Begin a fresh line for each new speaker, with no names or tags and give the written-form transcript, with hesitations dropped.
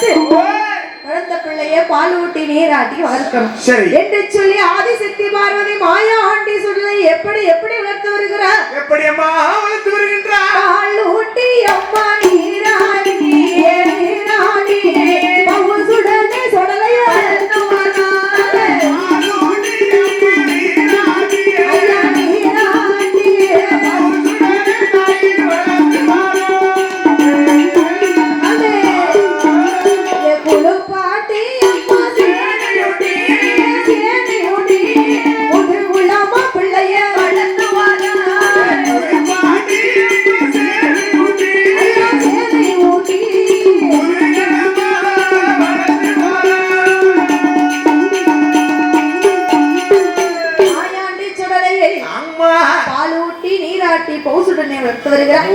வளர்த்து வளர்ந்த பிள்ளைய பால் ஊட்டி நீராட்டி வளர்க்கணும் என்று சொல்லி ஆதிசக்தி பார்வதி மாயா ஆண்டி சொல்லை எப்படி எப்படி வளர்த்து வருகிறார்?
எப்படி அம்மா வளர்த்து வருகின்றார்?
பால் ஊட்டி அம்மா நீராட்டி நீராட்டி பவுசுடனே சொடலைய வளர்த்து வரார். பாலூட்டி நீராட்டி பௌசுடனே வளர்த்து வருகிறார்.